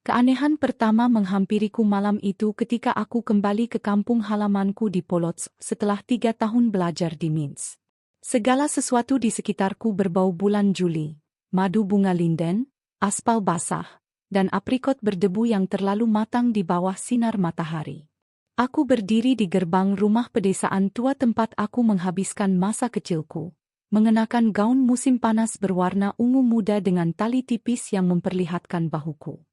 Keanehan pertama menghampiriku malam itu ketika aku kembali ke kampung halamanku di Polotsk setelah 3 tahun belajar di Minsk. Segala sesuatu di sekitarku berbau bulan Juli, madu bunga linden, aspal basah, dan aprikot berdebu yang terlalu matang di bawah sinar matahari. Aku berdiri di gerbang rumah pedesaan tua tempat aku menghabiskan masa kecilku, mengenakan gaun musim panas berwarna ungu muda dengan tali tipis yang memperlihatkan bahuku.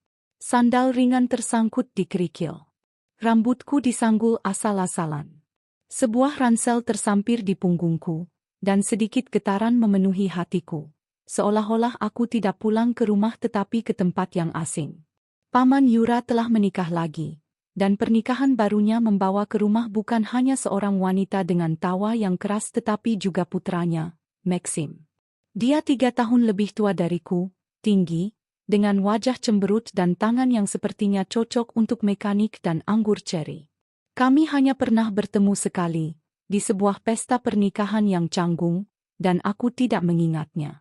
Sandal ringan tersangkut di kerikil. Rambutku disanggul asal-asalan. Sebuah ransel tersampir di punggungku, dan sedikit getaran memenuhi hatiku. Seolah-olah aku tidak pulang ke rumah tetapi ke tempat yang asing. Paman Yura telah menikah lagi, dan pernikahan barunya membawa ke rumah bukan hanya seorang wanita dengan tawa yang keras tetapi juga putranya, Maxim. Dia 3 tahun lebih tua dariku, tinggi, dengan wajah cemberut dan tangan yang sepertinya cocok untuk mekanik dan anggur ceri. Kami hanya pernah bertemu sekali, di sebuah pesta pernikahan yang canggung, dan aku tidak mengingatnya.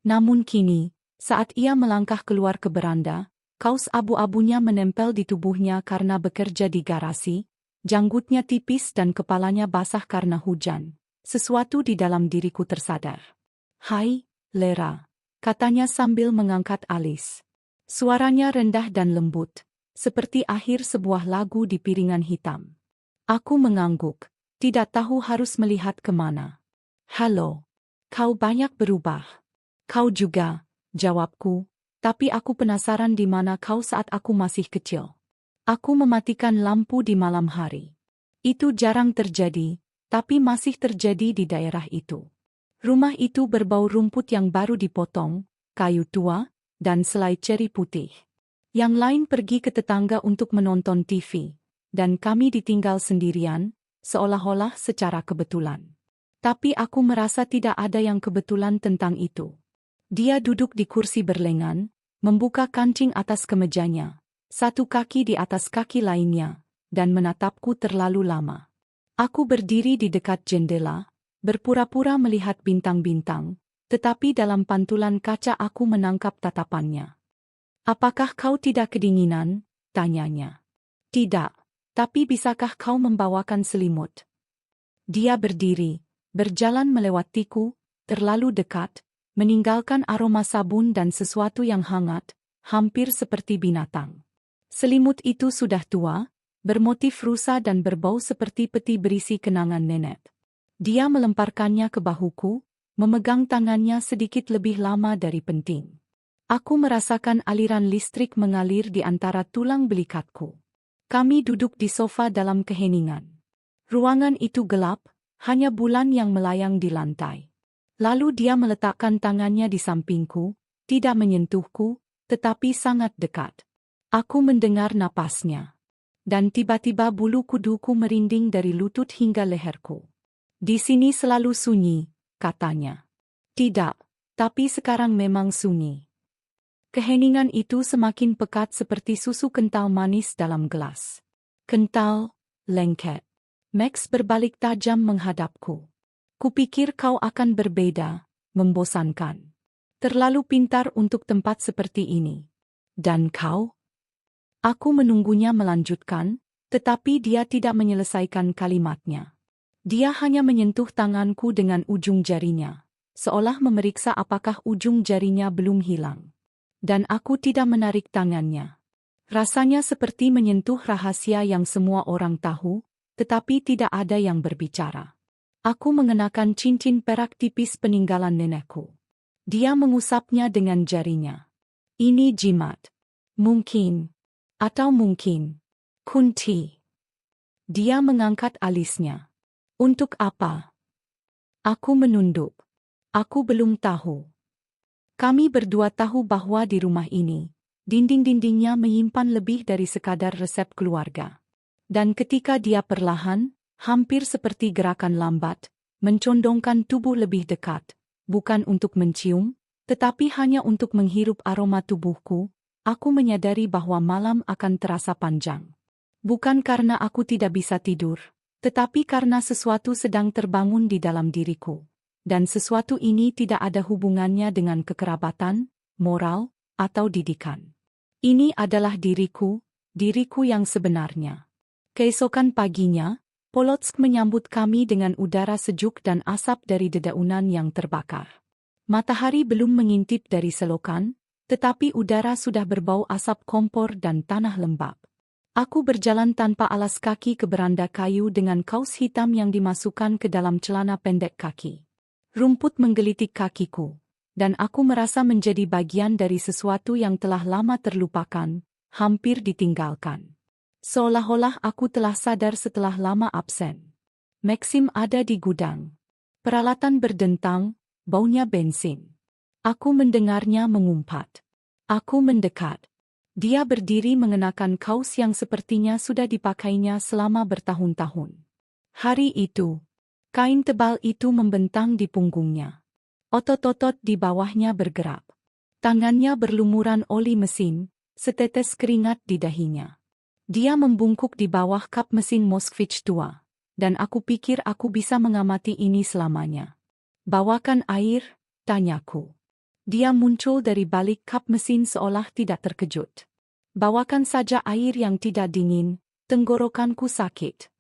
Namun kini, saat ia melangkah keluar ke beranda, kaos abu-abunya menempel di tubuhnya karena bekerja di garasi, janggutnya tipis dan kepalanya basah karena hujan. Sesuatu di dalam diriku tersadar. "Hai, Lera," katanya sambil mengangkat alis. Suaranya rendah dan lembut, seperti akhir sebuah lagu di piringan hitam. Aku mengangguk, tidak tahu harus melihat kemana. "Halo, kau banyak berubah." "Kau juga," jawabku, "tapi aku penasaran di mana kau saat aku masih kecil." Aku mematikan lampu di malam hari. Itu jarang terjadi, tapi masih terjadi di daerah itu. Rumah itu berbau rumput yang baru dipotong, kayu tua, dan selai ceri putih. Yang lain pergi ke tetangga untuk menonton TV, dan kami ditinggal sendirian, seolah-olah secara kebetulan. Tapi aku merasa tidak ada yang kebetulan tentang itu. Dia duduk di kursi berlengan, membuka kancing atas kemejanya, satu kaki di atas kaki lainnya, dan menatapku terlalu lama. Aku berdiri di dekat jendela, berpura-pura melihat bintang-bintang, tetapi dalam pantulan kaca aku menangkap tatapannya. "Apakah kau tidak kedinginan?" tanyanya. "Tidak, tapi bisakah kau membawakan selimut?" Dia berdiri, berjalan melewatiku, terlalu dekat, meninggalkan aroma sabun dan sesuatu yang hangat, hampir seperti binatang. Selimut itu sudah tua, bermotif rusa dan berbau seperti peti berisi kenangan nenek. Dia melemparkannya ke bahuku, memegang tangannya sedikit lebih lama dari penting. Aku merasakan aliran listrik mengalir di antara tulang belikatku. Kami duduk di sofa dalam keheningan. Ruangan itu gelap, hanya bulan yang melayang di lantai. Lalu dia meletakkan tangannya di sampingku, tidak menyentuhku, tetapi sangat dekat. Aku mendengar napasnya. Dan tiba-tiba bulu kuduku merinding dari lutut hingga leherku. "Di sini selalu sunyi," katanya. "Tidak, tapi sekarang memang sunyi." Keheningan itu semakin pekat seperti susu kental manis dalam gelas. Kental, lengket. Max berbalik tajam menghadapku. "Kupikir kau akan berbeda, membosankan. Terlalu pintar untuk tempat seperti ini." "Dan kau?" Aku menunggunya melanjutkan, tetapi dia tidak menyelesaikan kalimatnya. Dia hanya menyentuh tanganku dengan ujung jarinya, seolah memeriksa apakah ujung jarinya belum hilang. Dan aku tidak menarik tangannya. Rasanya seperti menyentuh rahasia yang semua orang tahu, tetapi tidak ada yang berbicara. Aku mengenakan cincin perak tipis peninggalan nenekku. Dia mengusapnya dengan jarinya. "Ini jimat. Mungkin. Atau mungkin. Kunci." Dia mengangkat alisnya. "Untuk apa?" Aku menunduk. Aku belum tahu. Kami berdua tahu bahwa di rumah ini, dinding-dindingnya menyimpan lebih dari sekadar resep keluarga. Dan ketika dia perlahan, hampir seperti gerakan lambat, mencondongkan tubuh lebih dekat, bukan untuk mencium, tetapi hanya untuk menghirup aroma tubuhku, aku menyadari bahwa malam akan terasa panjang. Bukan karena aku tidak bisa tidur, tetapi karena sesuatu sedang terbangun di dalam diriku. Dan sesuatu ini tidak ada hubungannya dengan kekerabatan, moral, atau didikan. Ini adalah diriku yang sebenarnya. Keesokan paginya, Polotsk menyambut kami dengan udara sejuk dan asap dari dedaunan yang terbakar. Matahari belum mengintip dari selokan, tetapi udara sudah berbau asap kompor dan tanah lembab. Aku berjalan tanpa alas kaki ke beranda kayu dengan kaos hitam yang dimasukkan ke dalam celana pendek kaki. Rumput menggelitik kakiku, dan aku merasa menjadi bagian dari sesuatu yang telah lama terlupakan, hampir ditinggalkan. Seolah-olah aku telah sadar setelah lama absen. Maxim ada di gudang. Peralatan berdentang, baunya bensin. Aku mendengarnya mengumpat. Aku mendekat. Dia berdiri mengenakan kaos yang sepertinya sudah dipakainya selama bertahun-tahun. Hari itu, kain tebal itu membentang di punggungnya. Otot-otot di bawahnya bergerak. Tangannya berlumuran oli mesin, setetes keringat di dahinya. Dia membungkuk di bawah kap mesin Moskvich tua, dan aku pikir aku bisa mengamati ini selamanya. Bawakan air, tanyaku. Dia muncul dari balik kap mesin seolah tidak terkejut. Bawakan saja air yang tidak dingin, tenggorokanku sakit.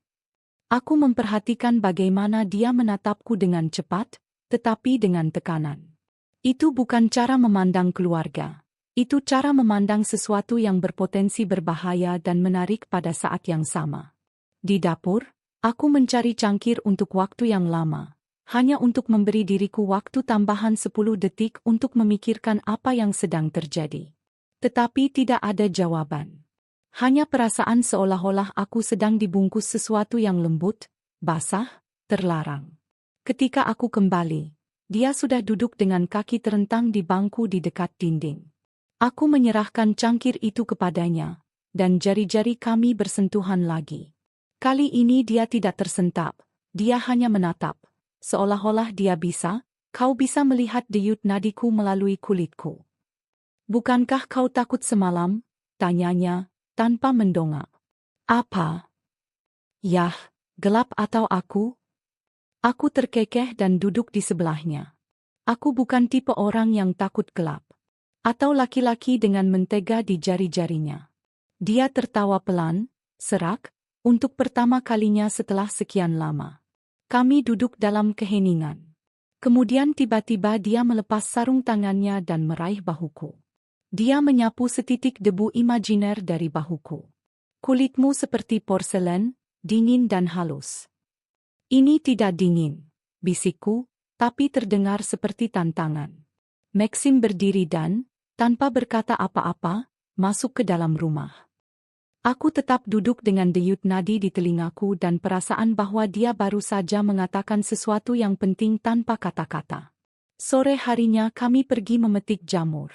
Aku memperhatikan bagaimana dia menatapku dengan cepat, tetapi dengan tekanan. Itu bukan cara memandang keluarga. Itu cara memandang sesuatu yang berpotensi berbahaya dan menarik pada saat yang sama. Di dapur, aku mencari cangkir untuk waktu yang lama, hanya untuk memberi diriku waktu tambahan 10 detik untuk memikirkan apa yang sedang terjadi. Tetapi tidak ada jawaban. Hanya perasaan seolah-olah aku sedang dibungkus sesuatu yang lembut, basah, terlarang. Ketika aku kembali, dia sudah duduk dengan kaki terentang di bangku di dekat dinding. Aku menyerahkan cangkir itu kepadanya, dan jari-jari kami bersentuhan lagi. Kali ini dia tidak tersentap, dia hanya menatap, seolah-olah kau bisa melihat denyut nadiku melalui kulitku. Bukankah kau takut semalam? Tanyanya, tanpa mendongak. Apa? Yah, gelap atau aku? Aku terkekeh dan duduk di sebelahnya. Aku bukan tipe orang yang takut gelap. Atau laki-laki dengan mentega di jari-jarinya. Dia tertawa pelan, serak, untuk pertama kalinya setelah sekian lama. Kami duduk dalam keheningan. Kemudian tiba-tiba dia melepas sarung tangannya dan meraih bahuku. Dia menyapu setitik debu imajiner dari bahuku. Kulitmu seperti porselen, dingin dan halus. Ini tidak dingin, bisikku, tapi terdengar seperti tantangan. Maxim berdiri dan, tanpa berkata apa-apa, masuk ke dalam rumah. Aku tetap duduk dengan denyut nadi di telingaku dan perasaan bahwa dia baru saja mengatakan sesuatu yang penting tanpa kata-kata. Sore harinya kami pergi memetik jamur.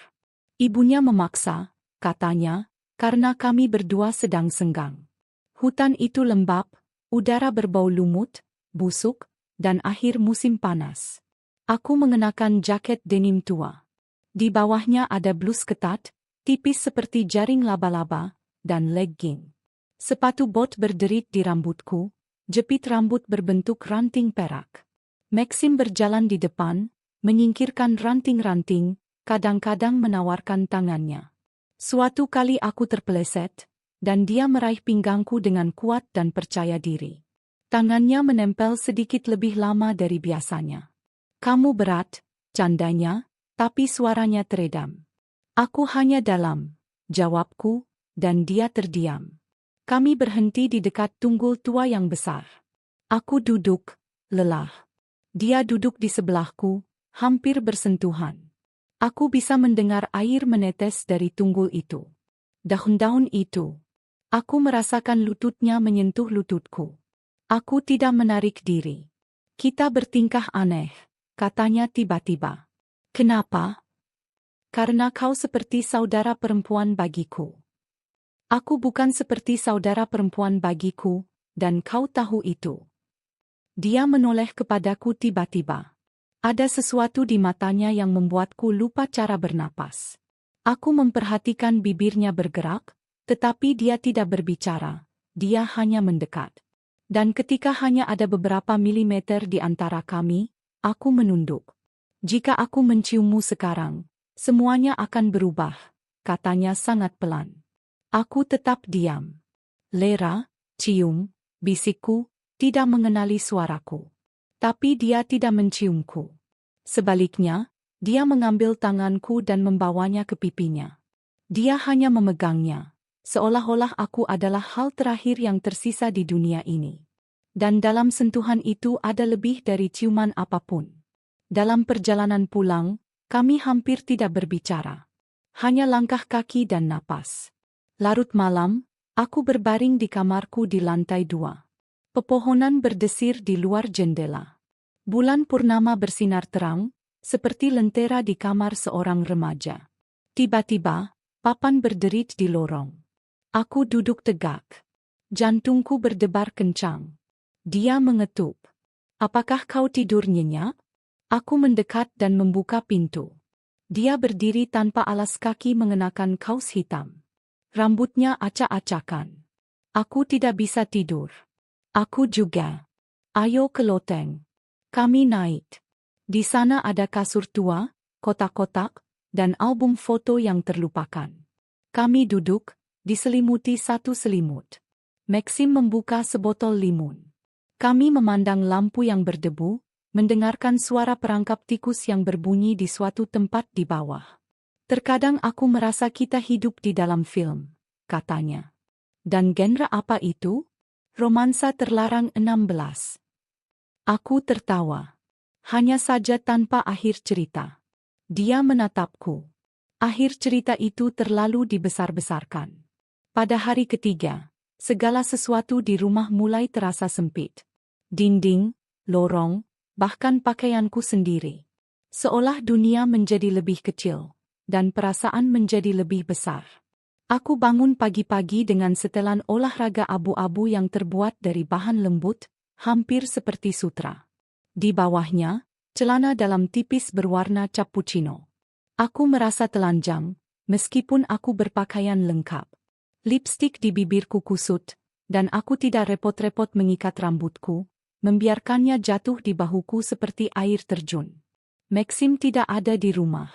Ibunya memaksa, katanya, karena kami berdua sedang senggang. Hutan itu lembab, udara berbau lumut, busuk, dan akhir musim panas. Aku mengenakan jaket denim tua. Di bawahnya ada blus ketat, tipis seperti jaring laba-laba, dan legging. Sepatu bot berderit di rambutku, jepit rambut berbentuk ranting perak. Maxim berjalan di depan, menyingkirkan ranting-ranting, kadang-kadang menawarkan tangannya. Suatu kali aku terpeleset, dan dia meraih pinggangku dengan kuat dan percaya diri. Tangannya menempel sedikit lebih lama dari biasanya. Kamu berat, candanya, tapi suaranya teredam. Aku hanya dalam, jawabku, dan dia terdiam. Kami berhenti di dekat tunggul tua yang besar. Aku duduk, lelah. Dia duduk di sebelahku, hampir bersentuhan. Aku bisa mendengar air menetes dari tunggul itu. Daun-daun itu. Aku merasakan lututnya menyentuh lututku. Aku tidak menarik diri. Kita bertingkah aneh, katanya tiba-tiba. Kenapa? Karena kau seperti saudara perempuan bagiku. Aku bukan seperti saudara perempuan bagiku, dan kau tahu itu. Dia menoleh kepadaku tiba-tiba. Ada sesuatu di matanya yang membuatku lupa cara bernapas. Aku memperhatikan bibirnya bergerak, tetapi dia tidak berbicara, dia hanya mendekat. Dan ketika hanya ada beberapa milimeter di antara kami, aku menunduk. Jika aku menciummu sekarang, semuanya akan berubah, katanya sangat pelan. Aku tetap diam. Lera, cium, bisikku, tidak mengenali suaraku. Tapi dia tidak menciumku. Sebaliknya, dia mengambil tanganku dan membawanya ke pipinya. Dia hanya memegangnya, seolah-olah aku adalah hal terakhir yang tersisa di dunia ini. Dan dalam sentuhan itu ada lebih dari ciuman apapun. Dalam perjalanan pulang, kami hampir tidak berbicara. Hanya langkah kaki dan napas. Larut malam, aku berbaring di kamarku di lantai 2. Pepohonan berdesir di luar jendela. Bulan purnama bersinar terang, seperti lentera di kamar seorang remaja. Tiba-tiba, papan berderit di lorong. Aku duduk tegak. Jantungku berdebar kencang. Dia mengetuk. Apakah kau tidur nyenyak? Aku mendekat dan membuka pintu. Dia berdiri tanpa alas kaki mengenakan kaos hitam. Rambutnya acak-acakan. Aku tidak bisa tidur. Aku juga. Ayo ke loteng. Kami naik. Di sana ada kasur tua, kotak-kotak, dan album foto yang terlupakan. Kami duduk, diselimuti satu selimut. Maxim membuka sebotol limun. Kami memandang lampu yang berdebu, mendengarkan suara perangkap tikus yang berbunyi di suatu tempat di bawah. Terkadang aku merasa kita hidup di dalam film, katanya. Dan genre apa itu? Romansa terlarang 16. Aku tertawa. Hanya saja tanpa akhir cerita. Dia menatapku. Akhir cerita itu terlalu dibesar-besarkan. Pada hari ketiga, segala sesuatu di rumah mulai terasa sempit. Dinding, lorong, bahkan pakaianku sendiri. Seolah dunia menjadi lebih kecil, dan perasaan menjadi lebih besar. Aku bangun pagi-pagi dengan setelan olahraga abu-abu yang terbuat dari bahan lembut, hampir seperti sutra. Di bawahnya, celana dalam tipis berwarna cappuccino. Aku merasa telanjang, meskipun aku berpakaian lengkap. Lipstik di bibirku kusut, dan aku tidak repot-repot mengikat rambutku, membiarkannya jatuh di bahuku seperti air terjun. Maxim tidak ada di rumah.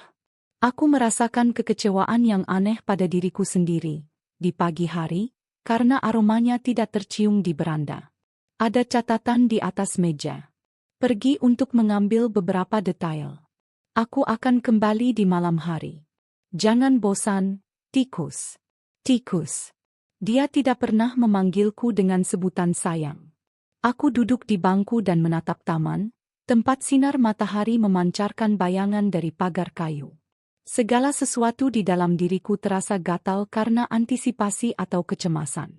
Aku merasakan kekecewaan yang aneh pada diriku sendiri, di pagi hari, karena aromanya tidak tercium di beranda. Ada catatan di atas meja. Pergi untuk mengambil beberapa detail. Aku akan kembali di malam hari. Jangan bosan, tikus. Tikus. Dia tidak pernah memanggilku dengan sebutan sayang. Aku duduk di bangku dan menatap taman, tempat sinar matahari memancarkan bayangan dari pagar kayu. Segala sesuatu di dalam diriku terasa gatal karena antisipasi atau kecemasan.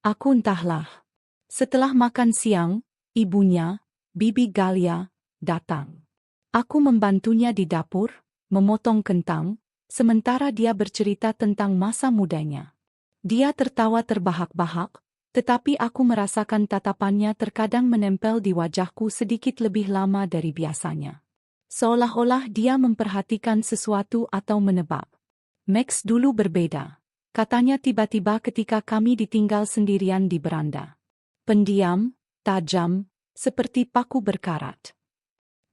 Aku entahlah. Setelah makan siang, ibunya, Bibi Galia, datang. Aku membantunya di dapur, memotong kentang, sementara dia bercerita tentang masa mudanya. Dia tertawa terbahak-bahak, tetapi aku merasakan tatapannya terkadang menempel di wajahku sedikit lebih lama dari biasanya. Seolah-olah dia memperhatikan sesuatu atau menebak. Max dulu berbeda, katanya tiba-tiba ketika kami ditinggal sendirian di beranda. Pendiam, tajam, seperti paku berkarat.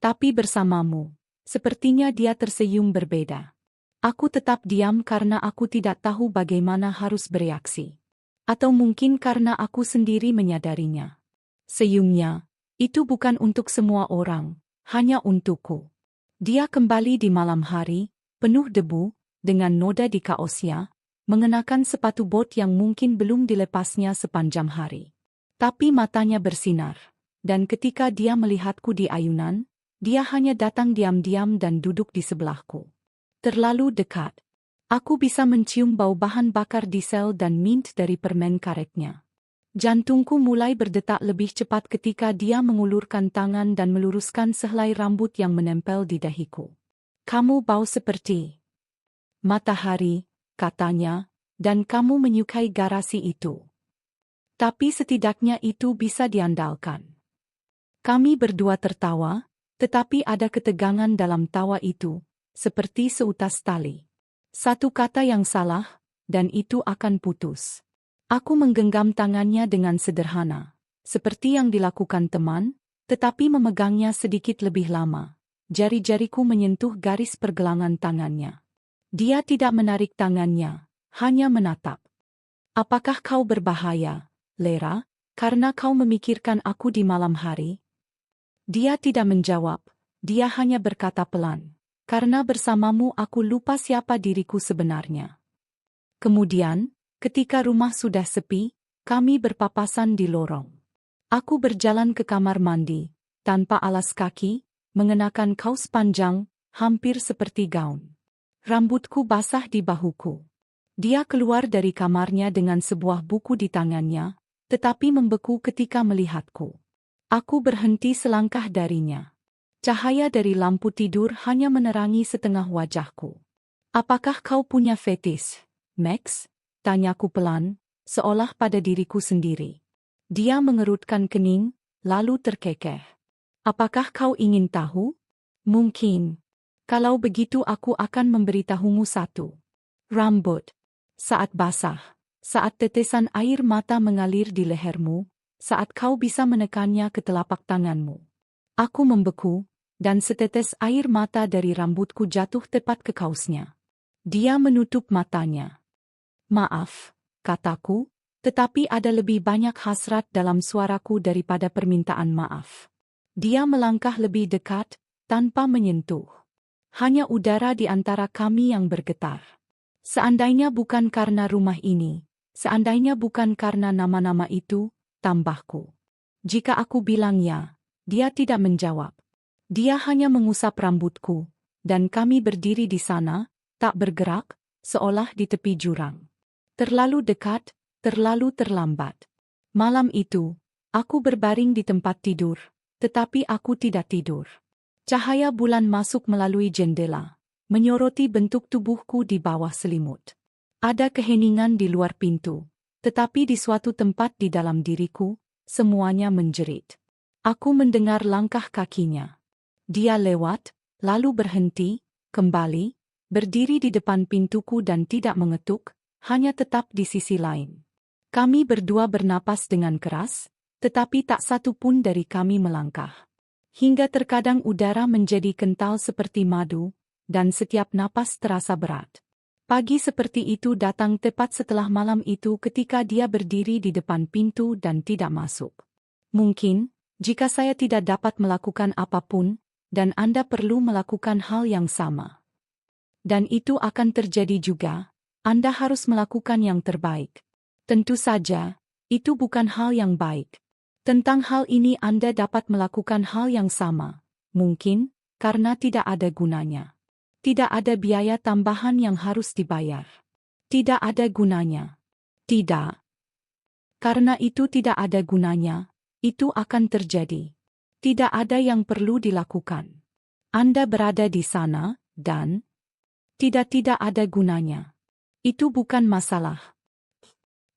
Tapi bersamamu, sepertinya dia tersenyum berbeda. Aku tetap diam karena aku tidak tahu bagaimana harus bereaksi. Atau mungkin karena aku sendiri menyadarinya. Senyumnya, itu bukan untuk semua orang, hanya untukku. Dia kembali di malam hari, penuh debu, dengan noda di kaosnya, mengenakan sepatu bot yang mungkin belum dilepasnya sepanjang hari. Tapi matanya bersinar, dan ketika dia melihatku di ayunan, dia hanya datang diam-diam dan duduk di sebelahku. Terlalu dekat. Aku bisa mencium bau bahan bakar diesel dan mint dari permen karetnya. Jantungku mulai berdetak lebih cepat ketika dia mengulurkan tangan dan meluruskan sehelai rambut yang menempel di dahiku. Kamu bau seperti matahari, katanya, dan kamu menyukai garasi itu. Tapi setidaknya itu bisa diandalkan. Kami berdua tertawa, tetapi ada ketegangan dalam tawa itu, seperti seutas tali. Satu kata yang salah, dan itu akan putus. Aku menggenggam tangannya dengan sederhana, seperti yang dilakukan teman, tetapi memegangnya sedikit lebih lama. Jari-jariku menyentuh garis pergelangan tangannya. Dia tidak menarik tangannya, hanya menatap. Apakah kau berbahaya, Lera, karena kau memikirkan aku di malam hari? Dia tidak menjawab, dia hanya berkata pelan. Karena bersamamu aku lupa siapa diriku sebenarnya. Kemudian, ketika rumah sudah sepi, kami berpapasan di lorong. Aku berjalan ke kamar mandi, tanpa alas kaki, mengenakan kaos panjang, hampir seperti gaun. Rambutku basah di bahuku. Dia keluar dari kamarnya dengan sebuah buku di tangannya, tetapi membeku ketika melihatku. Aku berhenti selangkah darinya. Cahaya dari lampu tidur hanya menerangi setengah wajahku. Apakah kau punya fetis, Max? Tanyaku pelan, seolah pada diriku sendiri. Dia mengerutkan kening, lalu terkekeh. Apakah kau ingin tahu? Mungkin. Kalau begitu aku akan memberitahumu satu. Rambut. Saat basah, saat tetesan air mata mengalir di lehermu, saat kau bisa menekannya ke telapak tanganmu. Aku membeku, dan setetes air mata dari rambutku jatuh tepat ke kausnya. Dia menutup matanya. Maaf, kataku, tetapi ada lebih banyak hasrat dalam suaraku daripada permintaan maaf. Dia melangkah lebih dekat, tanpa menyentuh. Hanya udara di antara kami yang bergetar. Seandainya bukan karena rumah ini, seandainya bukan karena nama-nama itu, tambahku. Jika aku bilang ya, dia tidak menjawab. Dia hanya mengusap rambutku, dan kami berdiri di sana, tak bergerak, seolah di tepi jurang. Terlalu dekat, terlalu terlambat. Malam itu, aku berbaring di tempat tidur, tetapi aku tidak tidur. Cahaya bulan masuk melalui jendela, menyoroti bentuk tubuhku di bawah selimut. Ada keheningan di luar pintu, tetapi di suatu tempat di dalam diriku, semuanya menjerit. Aku mendengar langkah kakinya. Dia lewat, lalu berhenti, kembali, berdiri di depan pintuku dan tidak mengetuk, hanya tetap di sisi lain. Kami berdua bernapas dengan keras, tetapi tak satu pun dari kami melangkah. Hingga terkadang udara menjadi kental seperti madu, dan setiap napas terasa berat. Pagi seperti itu datang tepat setelah malam itu ketika dia berdiri di depan pintu dan tidak masuk. Mungkin, jika saya tidak dapat melakukan apapun, dan Anda perlu melakukan hal yang sama. Dan itu akan terjadi juga, Anda harus melakukan yang terbaik. Tentu saja, itu bukan hal yang baik. Tentang hal ini Anda dapat melakukan hal yang sama, mungkin, karena tidak ada gunanya. Tidak ada biaya tambahan yang harus dibayar. Tidak ada gunanya. Tidak. Karena itu tidak ada gunanya, itu akan terjadi. Tidak ada yang perlu dilakukan. Anda berada di sana, dan tidak ada gunanya. Itu bukan masalah.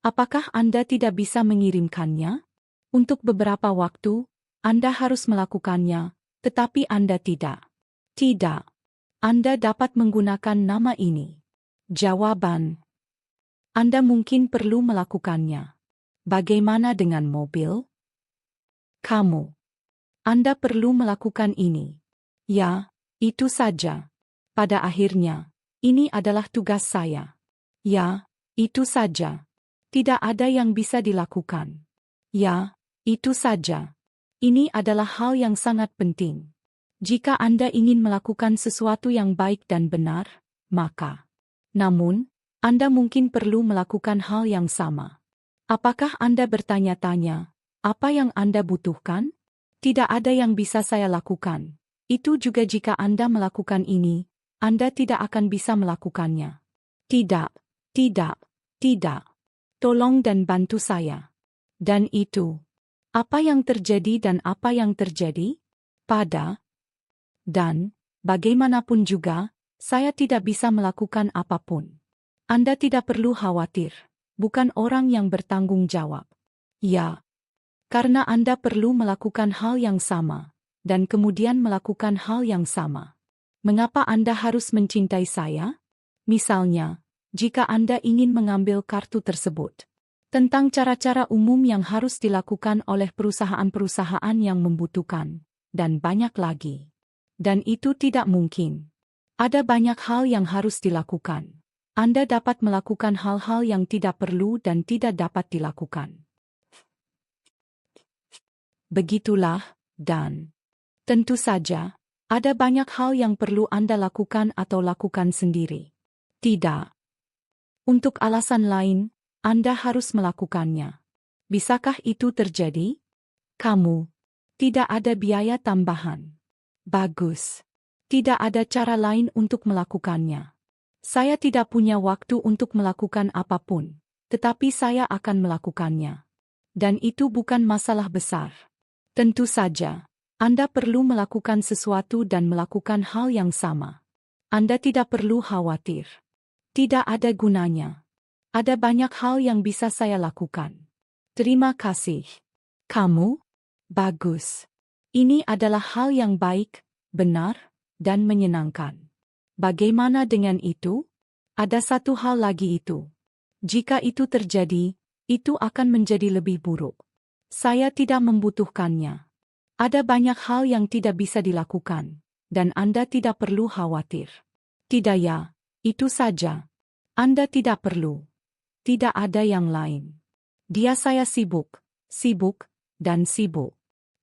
Apakah Anda tidak bisa mengirimkannya? Untuk beberapa waktu, Anda harus melakukannya, tetapi Anda tidak. Tidak. Anda dapat menggunakan nama ini. Jawaban. Anda mungkin perlu melakukannya. Bagaimana dengan mobil? Kamu. Anda perlu melakukan ini. Ya, itu saja. Pada akhirnya, ini adalah tugas saya. Ya, itu saja. Tidak ada yang bisa dilakukan. Ya, itu saja. Ini adalah hal yang sangat penting. Jika Anda ingin melakukan sesuatu yang baik dan benar, maka. Namun, Anda mungkin perlu melakukan hal yang sama. Apakah Anda bertanya-tanya, apa yang Anda butuhkan? Tidak ada yang bisa saya lakukan. Itu juga jika Anda melakukan ini, Anda tidak akan bisa melakukannya. Tidak, tidak. Tolong dan bantu saya. Dan itu. Apa yang terjadi dan apa yang terjadi? Dan, bagaimanapun juga, saya tidak bisa melakukan apapun. Anda tidak perlu khawatir, bukan orang yang bertanggung jawab. Ya, karena Anda perlu melakukan hal yang sama, dan kemudian melakukan hal yang sama. Mengapa Anda harus mencintai saya? Misalnya, jika Anda ingin mengambil kartu tersebut. Tentang cara-cara umum yang harus dilakukan oleh perusahaan-perusahaan yang membutuhkan, dan banyak lagi. Dan itu tidak mungkin. Ada banyak hal yang harus dilakukan. Anda dapat melakukan hal-hal yang tidak perlu dan tidak dapat dilakukan. Begitulah, dan tentu saja, ada banyak hal yang perlu Anda lakukan atau lakukan sendiri. Tidak. Untuk alasan lain, Anda harus melakukannya. Bisakah itu terjadi? Kamu. Tidak ada biaya tambahan. Bagus. Tidak ada cara lain untuk melakukannya. Saya tidak punya waktu untuk melakukan apapun, tetapi saya akan melakukannya. Dan itu bukan masalah besar. Tentu saja, Anda perlu melakukan sesuatu dan melakukan hal yang sama. Anda tidak perlu khawatir. Tidak ada gunanya. Ada banyak hal yang bisa saya lakukan. Terima kasih. Kamu? Bagus. Ini adalah hal yang baik, benar, dan menyenangkan. Bagaimana dengan itu? Ada satu hal lagi itu. Jika itu terjadi, itu akan menjadi lebih buruk. Saya tidak membutuhkannya. Ada banyak hal yang tidak bisa dilakukan, dan Anda tidak perlu khawatir. Tidak ya, itu saja. Anda tidak perlu. Tidak ada yang lain. Dia saya sibuk, dan sibuk.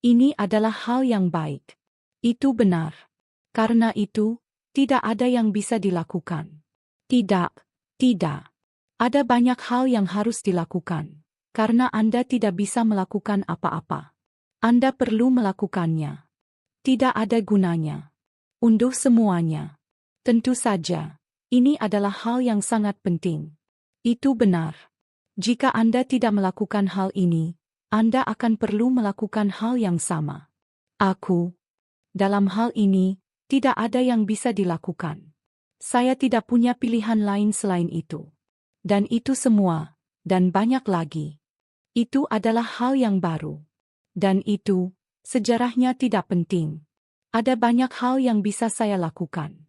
Ini adalah hal yang baik. Itu benar. Karena itu, tidak ada yang bisa dilakukan. Tidak. Ada banyak hal yang harus dilakukan. Karena Anda tidak bisa melakukan apa-apa. Anda perlu melakukannya. Tidak ada gunanya. Unduh semuanya. Tentu saja, ini adalah hal yang sangat penting. Itu benar. Jika Anda tidak melakukan hal ini, Anda akan perlu melakukan hal yang sama. Dalam hal ini, tidak ada yang bisa dilakukan. Saya tidak punya pilihan lain selain itu. Dan itu semua, dan banyak lagi. Itu adalah hal yang baru. Dan itu, sejarahnya tidak penting. Ada banyak hal yang bisa saya lakukan.